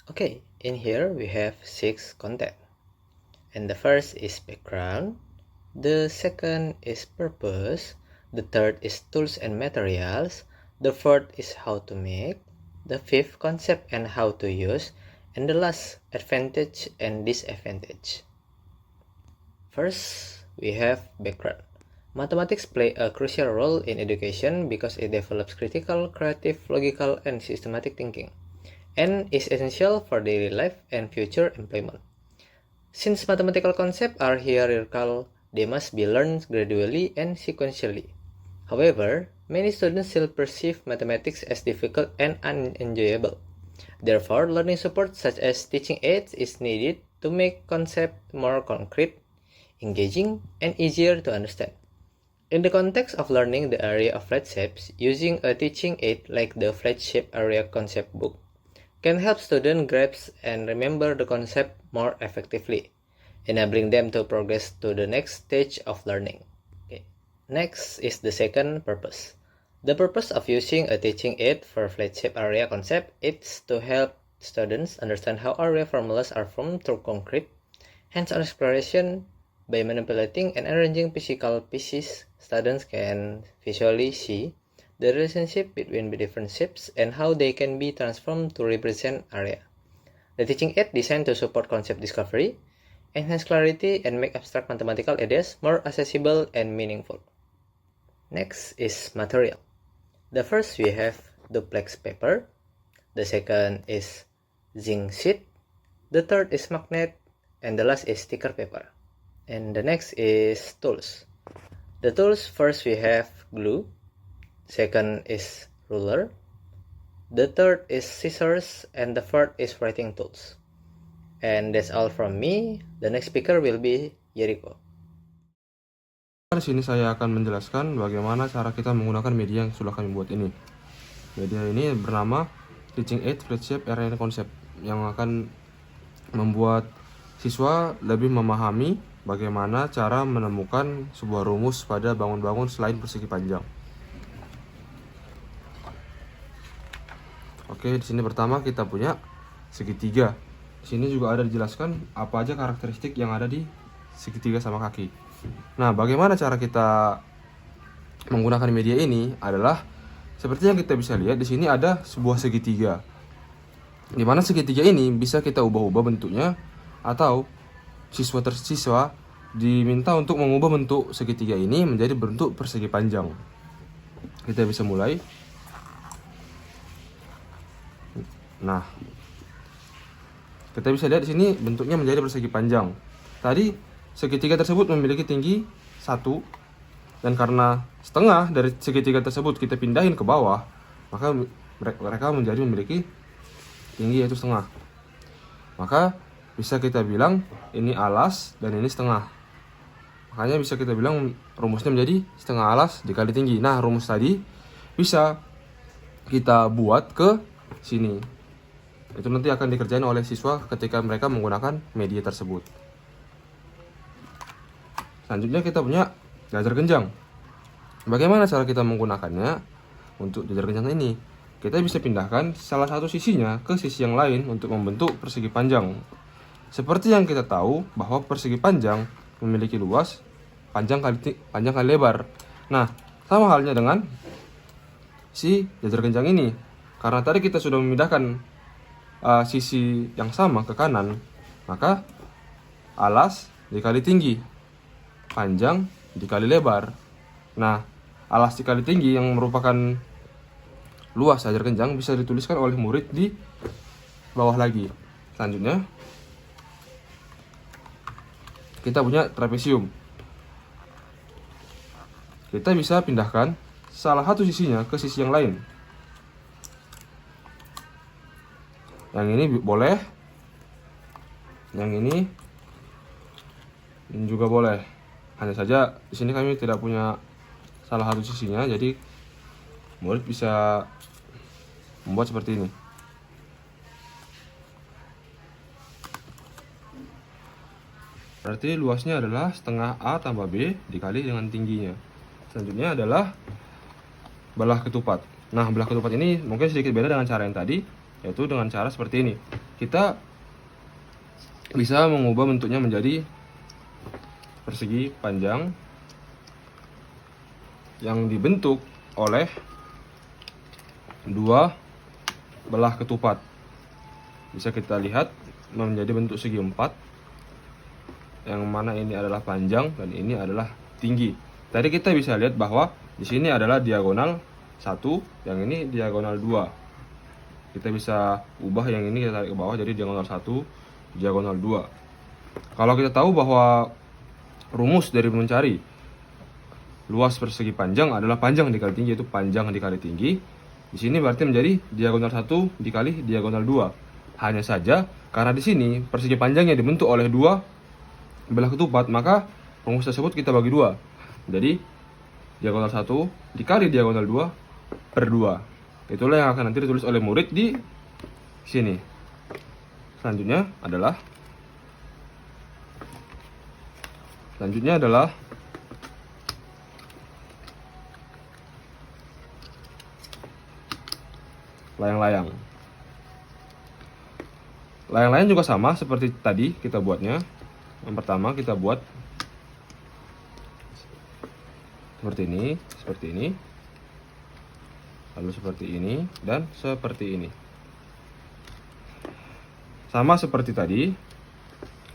Okay, in here we have 6 content. And the first is background, the second is purpose, the third is tools and materials, the fourth is how to make, the fifth concept and how to use, and the last advantage and disadvantage. First, we have background. Mathematics play a crucial role in education because it develops critical, creative, logical, and systematic thinking, and is essential for daily life and future employment. Since mathematical concepts are hierarchical, they must be learned gradually and sequentially. However, many students still perceive mathematics as difficult and unenjoyable. Therefore, learning support such as teaching aids is needed to make concepts more concrete, engaging, and easier to understand. In the context of learning the area of flat shapes, using a teaching aid like the Flat Shape Area Concept book can help students grasp and remember the concept more effectively, enabling them to progress to the next stage of learning. Okay. Next is the second purpose. The purpose of using a teaching aid for flat shape area concept is to help students understand how area formulas are formed through concrete, hands-on exploration. By manipulating and arranging physical pieces, students can visually see the relationship between the different shapes and how they can be transformed to represent area. The teaching aid designed to support concept discovery, enhance clarity, and make abstract mathematical ideas more accessible and meaningful. Next is material. The first we have duplex paper, the second is zinc sheet, the third is magnet, and the last is sticker paper. And the next is tools. The tools, first we have glue, second is ruler, the third is scissors, and the fourth is writing tools. And that's all from me. The next speaker will be Jericho. Di sini saya akan menjelaskan bagaimana cara kita menggunakan media yang sudah kami buat ini. Media ini bernama Teaching Aid Flat Shape Area Concept yang akan membuat siswa lebih memahami bagaimana cara menemukan sebuah rumus pada bangun-bangun selain persegi panjang. Oke, di sini pertama kita punya segitiga. Di sini juga ada dijelaskan apa aja karakteristik yang ada di segitiga sama kaki. Nah, bagaimana cara kita menggunakan media ini adalah seperti yang kita bisa lihat di sini ada sebuah segitiga. Di mana segitiga ini bisa kita ubah-ubah bentuknya atau siswa diminta untuk mengubah bentuk segitiga ini menjadi bentuk persegi panjang. Kita bisa mulai. Nah, kita bisa lihat di sini bentuknya menjadi persegi panjang. Tadi segitiga tersebut memiliki tinggi 1, dan karena setengah dari segitiga tersebut kita pindahin ke bawah, maka mereka menjadi memiliki tinggi yaitu setengah. Maka bisa kita bilang ini alas dan ini setengah. Makanya bisa kita bilang rumusnya menjadi setengah alas dikali tinggi. Nah, rumus tadi bisa kita buat ke sini. Itu nanti akan dikerjain oleh siswa ketika mereka menggunakan media tersebut. Selanjutnya kita punya jajar genjang. Bagaimana cara kita menggunakannya untuk jajar genjang ini? Kita bisa pindahkan salah satu sisinya ke sisi yang lain untuk membentuk persegi panjang. Seperti yang kita tahu bahwa persegi panjang memiliki luas panjang kali lebar. Nah, sama halnya dengan si jajar genjang ini. Karena tadi kita sudah memindahkan sisi yang sama ke kanan, maka alas dikali tinggi, panjang dikali lebar. Nah, alas dikali tinggi yang merupakan luas jajar genjang bisa dituliskan oleh murid di bawah lagi. Selanjutnya kita punya trapesium. Kita bisa pindahkan salah satu sisinya ke sisi yang lain. Yang ini boleh, yang ini juga boleh. Hanya saja di sini kami tidak punya salah satu sisinya, jadi murid bisa membuat seperti ini. Berarti luasnya adalah setengah A tambah B dikali dengan tingginya. Selanjutnya adalah belah ketupat. Nah, belah ketupat ini mungkin sedikit beda dengan cara yang tadi. yaitu dengan cara seperti ini. Kita bisa mengubah bentuknya menjadi persegi panjang yang dibentuk oleh dua belah ketupat. Bisa kita lihat menjadi bentuk segi empat, yang mana ini adalah panjang dan ini adalah tinggi. Tadi kita bisa lihat bahwa di sini adalah diagonal 1, yang ini diagonal 2. Kita bisa ubah yang ini, kita tarik ke bawah jadi diagonal 1, diagonal 2. Kalau kita tahu bahwa rumus dari mencari luas persegi panjang adalah panjang dikali tinggi, yaitu panjang dikali tinggi, di sini berarti menjadi diagonal 1 dikali diagonal 2. Hanya saja karena di sini persegi panjangnya dibentuk oleh dua belah ketupat, maka rumus tersebut kita bagi 2. Jadi diagonal 1 dikali diagonal 2 per 2. Itulah yang akan nanti ditulis oleh murid di sini. Selanjutnya adalah layang-layang. Layang-layang juga sama seperti tadi kita buatnya. Yang pertama kita buat seperti ini, lalu seperti ini, dan seperti ini. Sama seperti tadi,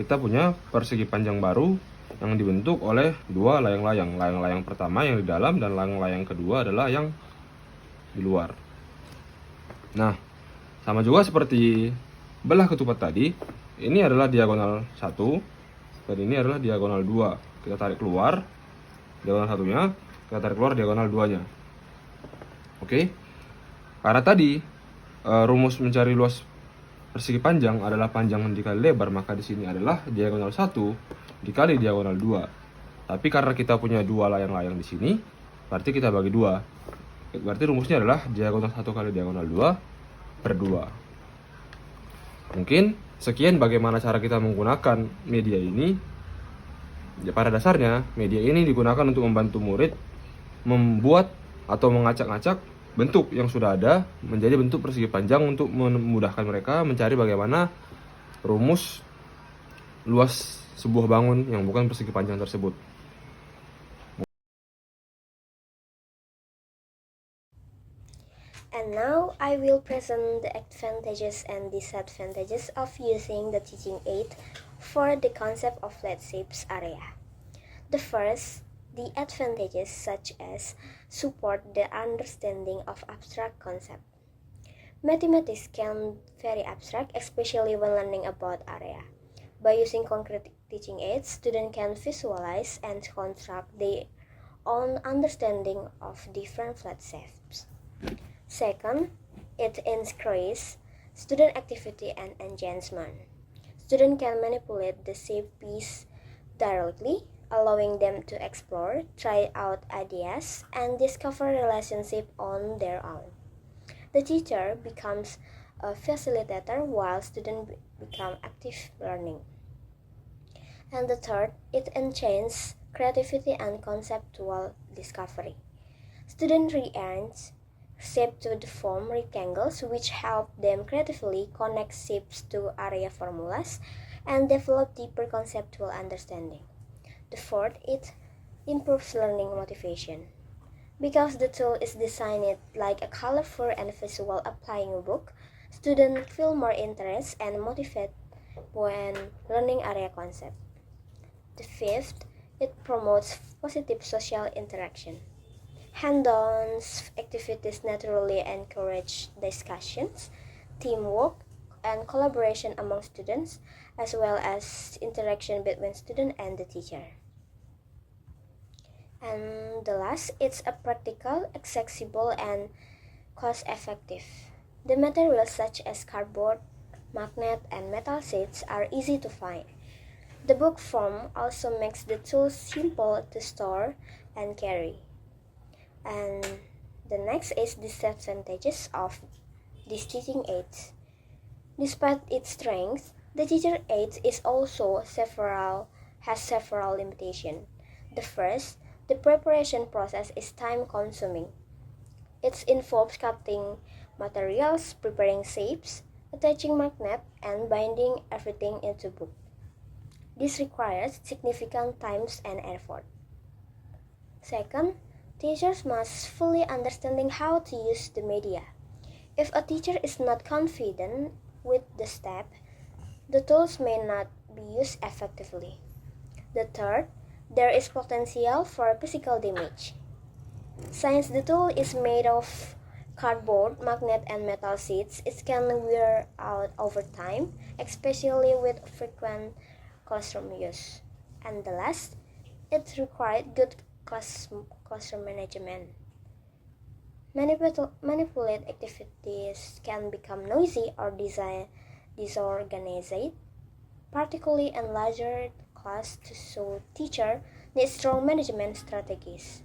kita punya persegi panjang baru yang dibentuk oleh dua layang-layang. Layang-layang pertama yang di dalam dan layang-layang kedua adalah yang di luar. Nah, sama juga seperti belah ketupat tadi, ini adalah diagonal 1 dan ini adalah diagonal 2. Kita tarik keluar diagonal 1-nya, kita tarik keluar diagonal 2-nya. Oke. Karena tadi rumus mencari luas persegi panjang adalah panjang dikali lebar, maka di sini adalah diagonal 1 dikali diagonal 2. Tapi karena kita punya dua layang-layang di sini, berarti kita bagi 2. Berarti rumusnya adalah diagonal 1 kali diagonal 2 per 2. Mungkin sekian bagaimana cara kita menggunakan media ini. Ya, pada dasarnya media ini digunakan untuk membantu murid membuat atau mengacak-ngacak bentuk yang sudah ada menjadi bentuk persegi panjang untuk memudahkan mereka mencari bagaimana rumus luas sebuah bangun yang bukan persegi panjang tersebut. And now I will present the advantages and disadvantages of using the teaching aid for the concept of flat shapes area. The first, the advantages such as support the understanding of abstract concept. Mathematics can be very abstract, especially when learning about area. By using concrete teaching aids, students can visualize and construct their own understanding of different flat shapes. Second, it increases student activity and engagement. Students can manipulate the shape piece directly, allowing them to explore, try out ideas, and discover relationships on their own. The teacher becomes a facilitator while students become active learning. And the third, it enhances creativity and conceptual discovery. Students rearrange shape to form rectangles, which help them creatively connect shapes to area formulas and develop deeper conceptual understanding. The fourth, it improves learning motivation. Because the tool is designed like a colorful and visual applying book, students feel more interest and motivated when learning area concept. The fifth, it promotes positive social interaction. Hands-on activities naturally encourage discussions, teamwork, and collaboration among students, as well as interaction between student and the teacher. And the last, it's a practical, accessible, and cost-effective. The materials such as cardboard, magnet, and metal sheets are easy to find. The book form also makes the tools simple to store and carry. And the next is disadvantages of these teaching aids. Despite its strength, the teacher aid is also has several limitations. The first, the preparation process is time consuming. It involves cutting materials, preparing shapes, attaching magnet, and binding everything into book. This requires significant time and effort. Second, teachers must fully understanding how to use the media. If a teacher is not confident with the step, the tools may not be used effectively. The third, there is potential for physical damage. Since the tool is made of cardboard, magnet, and metal sheets, it can wear out over time, especially with frequent classroom use. And the last, it requires good classroom management. Manipulate activities can become noisy or disorganized, particularly in larger class, so teacher need strong management strategies.